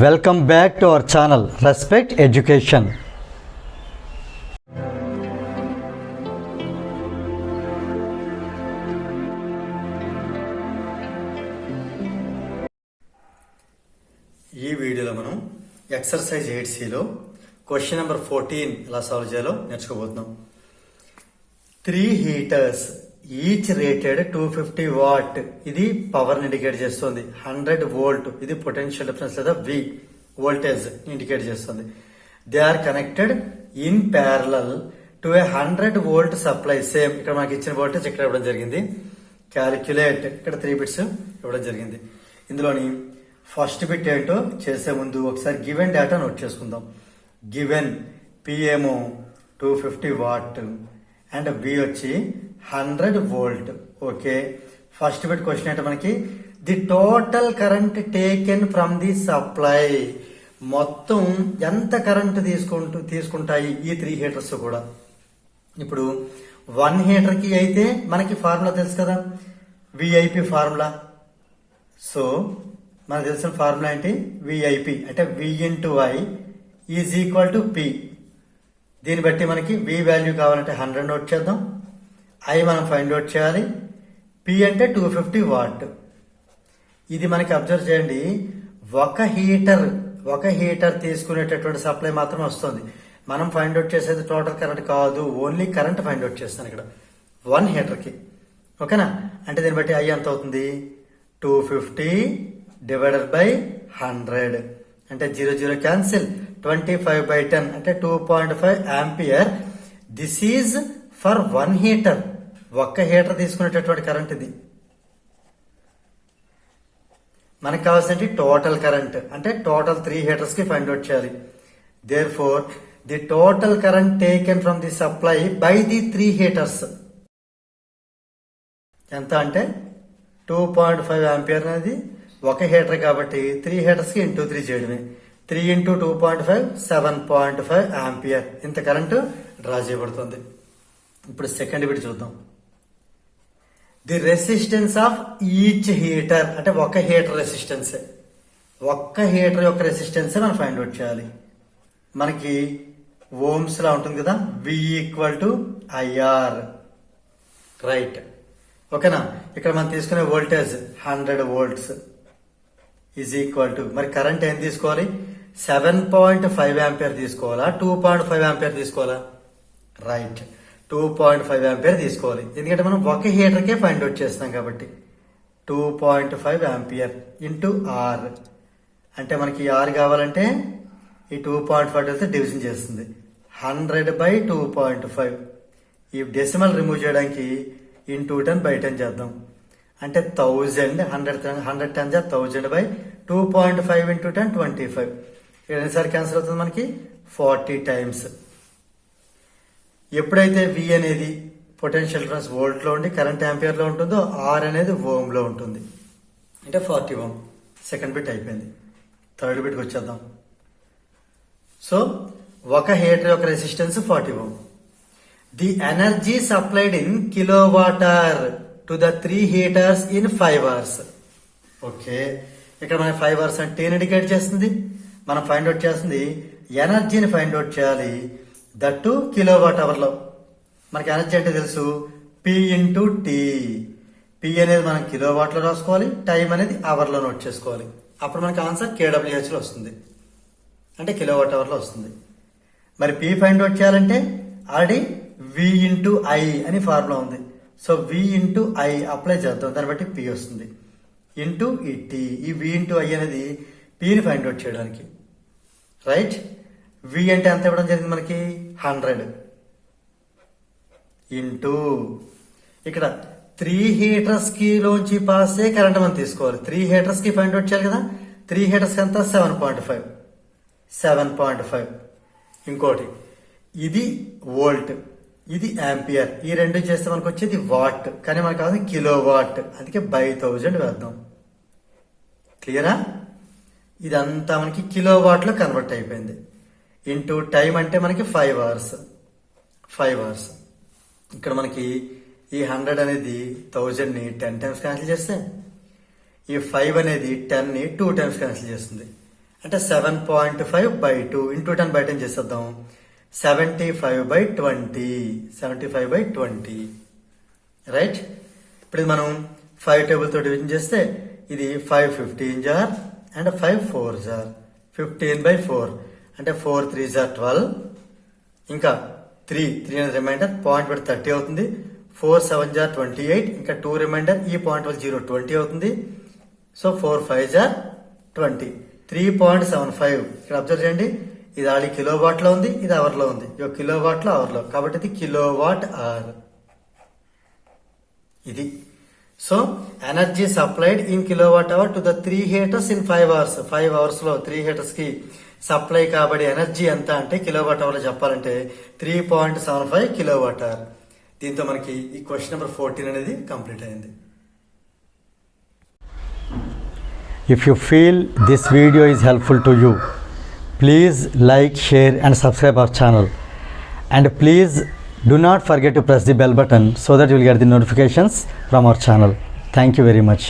Welcome back to our channel respect education. ఈ వీడియోలో మనం ఎక్సర్సైజ్ 8Cలో క్వశ్చన్ నెంబర్ 14 ఎలా సాల్వ్ చేయాలో నేర్చుకోబోతున్నాం. 3 హీటర్స్ ఈచ్ రేటెడ్ 250 వాట్. ఇది పవర్ ఇండికేట్ చేస్తుంది. 100 వోల్ట్ ఇది పొటెన్షియల్ డిఫరెన్స్ లేదా వి వోల్టేజ్ ఇండికేట్ చేస్తుంది. They are connected in parallel to a 100 volt supply. Same ఇక్కడ మనకి ఇచ్చిన వోల్టేజ్ ఇక్కడ ఇవ్వడం జరిగింది. క్యాలిక్యులేట్ ఇక్కడ 3 బిట్స్ ఇవ్వడం జరిగింది. ఇందులోని ఫస్ట్ బిట్ ఏంటో చేసే ముందు ఒకసారి గివెన్ డేటా నోట్ చేసుకుందాం. గివెన్ పి ఏమో 250 వాట్ అండ్ బి వచ్చి 100 volt. Okay, first bit question అంటే మనకి the total current taken from the supply. మొత్తం ఎంత కరెంట్ తీసుకుంటాయి ఈ 3 హీటర్స్ కూడా. ఇప్పుడు 1 హీటర్ కి అయితే మనకి ఫార్ములా తెలుసు కదా, విఐపి ఫార్ములా. సో మనకు తెలిసిన ఫార్ములా ఏంటి, విఐపి అంటే V into I is equal to P. దీన్ని బట్టి మనకి వి వాల్యూ కావాలంటే 100 నోట్ చేద్దాం. ఐ మనం ఫైండ్ అవుట్ చేయాలి. పి అంటే 250 వాట్. ఇది మనకి అబ్జర్వ్ చేయండి, ఒక హీటర్ తీసుకునేటటువంటి సప్లై మాత్రం వస్తుంది. మనం ఫైండ్ అవుట్ చేసేది టోటల్ కరెంట్ కాదు, ఓన్లీ కరెంట్ ఫైండ్ అవుట్ చేస్తాను ఇక్కడ 1 హీటర్ కి. ఓకేనా, అంటే దీన్ని బట్టి ఐ ఎంత అవుతుంది, 250 డివైడెడ్ బై 100 అంటే 0 క్యాన్సిల్. 25/10 అంటే 2.5 ampere. This is for 1 heater. ఒక్క హీటర్ తీసుకునేటటువంటి కరెంట్ ఇది. మనకు కావాల్సిన టోటల్ కరెంట్ అంటే టోటల్ 3 హీటర్స్ కి ఫైండ్ అవుట్ చేయాలి. Therefore the total current taken from the supply by the 3 heaters ఎంత అంటే 2.5 ఆంపియర్ అనేది ఒక హీటర్ కాబట్టి 3 హీటర్స్ కి ఇంటూ 3 చేయడమే. 3 ఇంటూ 2.5 7.5 ఆంపియర్. ఇంత కరెంటు డ్రా చేయబడుతుంది. ఇప్పుడు సెకండ్ బిట్ చూద్దాం. The resistance of each heater అంటే ఒక హీటర్ రెసిస్టెన్స్. ఒక్క హీటర్ యొక్క రెసిస్టెన్స్ మనం ఫైండ్ అవుట్ చేయాలి. మనకి ఓమ్స్ లా ఉంటుంది కదా, వి ఈక్వల్ టు ఐఆర్. రైట్, ఓకేనా. ఇక్కడ మనం తీసుకునే voltage 100 volts is equal to, మరి కరెంట్ ఏం తీసుకోవాలి, 7.5 ఆంపియర్ తీసుకోవాలా 2.5 ఆంపియర్ తీసుకోవాలా? రైట్, 2.5 ఆంపియర్ తీసుకోవాలి. ఎందుకంటే మనం ఒక హీటర్ కే ఫైండ్ అవుట్ చేస్తాం కాబట్టి 2.5 ఆంపియర్ ఇంటూ ఆర్. అంటే మనకి ఆర్ కావాలంటే ఈ 2.5 వెళ్తే డివిజన్ చేస్తుంది. 100/2.5. ఈ డెసిమల్ రిమూవ్ చేయడానికి ఇంటూ 10/10 చేద్దాం. అంటే 1000 100 10 1000/2.5 ఇంటూ 10 25. ఎన్నిసార్లు క్యాన్సిల్ అవుతుంది మనకి 40 టైమ్స్. ఎప్పుడైతే వి అనేది పొటెన్షియల్ డిఫరెన్స్ వోల్ట్ లో ఉండి కరెంట్ ఆంపియర్ లో ఉంటుందో ఆర్ అనేది ఓమ్ లో ఉంటుంది. అంటే 40 ఓం. సెకండ్ బిట్ అయిపోయింది. థర్డ్ బిట్కి వచ్చేద్దాం. సో ఒక హీటర్ యొక్క resistance 40 ohm. The energy supplied in kilowatt hour to the 3 heaters in 5 hours. Okay, ఇక్కడ మనకి 5 అవర్స్ అంటే ఇండికేట్ చేస్తుంది. మనం ఫైండ్ అవుట్ చేస్తుంది ఎనర్జీని ఫైండ్ అవుట్ చేయాలి, దట్టు కిలోవాట్ అవర్ లో. మనకి ఎనర్జీ అంటే తెలుసు, పి ఇంటూ టీ. పి అనేది మనం కిలోవాట్ లో రాసుకోవాలి, టైం అనేది అవర్ లో నోట్ చేసుకోవాలి. అప్పుడు మనకి ఆన్సర్ KWH లో వస్తుంది, అంటే కిలోవాట్ అవర్ లో వస్తుంది. మరి పి ఫైండ్ అవుట్ చేయాలంటే ఆల్రెడీ వి ఇంటూ ఐ అని ఫార్ములా ఉంది. So V into I apply చేద్దాం, దాన్ని బట్టి పి వస్తుంది. ఇంటూ ఈ టీ, ఈ వి ఇంటూ ఐ అనేది పిని ఫైండ్ అవుట్ చేయడానికి. రైట్, వి అంటే ఎంత ఇవ్వడం జరిగింది మనకి 100 ఇంటూ ఇక్కడ 3 హీటర్స్ కి లోంచి పాస్ అయ్యే కరెంట్ మనం తీసుకోవాలి. 3 హీటర్స్ కి ఫైండ్ అవుట్ చేయాలి కదా. 3 హీటర్స్ కి అంతా 7.5. ఇంకోటి ఇది వోల్ట్, ఇది ఆంపియర్. ఈ రెండు చేస్తే మనకు వచ్చేది వాట్, కానీ మనకు కావాలి కిలో వాట్. అందుకే 1000 వేద్దాం. క్లియరా? ఇదంతా మనకి కిలో వాట్ లో కన్వర్ట్ అయిపోయింది. ఇంటూ టైం అంటే మనకి 5 అవర్స్. ఇక్కడ మనకి ఈ 100 అనేది 1000 ని 10 టైమ్స్ క్యాన్సిల్ చేస్తే, ఈ 5 అనేది 10 ని 2 టైమ్స్ క్యాన్సిల్ చేస్తుంది. అంటే 7.5/2 ఇంటూ 10/10 చేసేద్దాం. 75/20 75/20 రైట్. ఇప్పుడు మనం 5 టేబుల్ తో డివిజన్ చేస్తే ఇది 5 15 జార్ అండ్ 5 4 జార్ 15/4 అంటే 4 3 జార్ 12. ఇంకా 3 అనేది రిమైండర్ పాయింట్ పెడితే 30 అవుతుంది. 4 7 జార్ 28 ఇంకా 2 రిమైండర్ ఈ పాయింట్ వల్ల 0 20 అవుతుంది. సో 4 5 జార్ 20 3.75. ఇక్కడ అబ్జర్వ్ చేయండి, ఇది ఆడి కిలో వాట్ లో ఉంది, ఇది అవర్ లో ఉంది. ఇది కిలో వాట్ లో అవర్ లో, కాబట్టి ఇది కిలో వాట్ అవర్. ఇది so energy supplied in kilowatt hour to the 3 heaters in 5 hours. 5 hours లో 3 హీటర్స్ కి సప్లై కాబడే ఎనర్జీ ఎంత అంటే కిలో వాట్ అవర్ లో చెప్పాలంటే 3.75 కిలో వాట్ అవర్. దీంతో మనకి ఈ క్వశ్చన్ నెంబర్ 14 అనేది కంప్లీట్ అయింది. If you feel this video is helpful to you, please like, share and subscribe our channel. And please do not forget to press the bell button so that you will get the notifications from our channel. Thank you very much.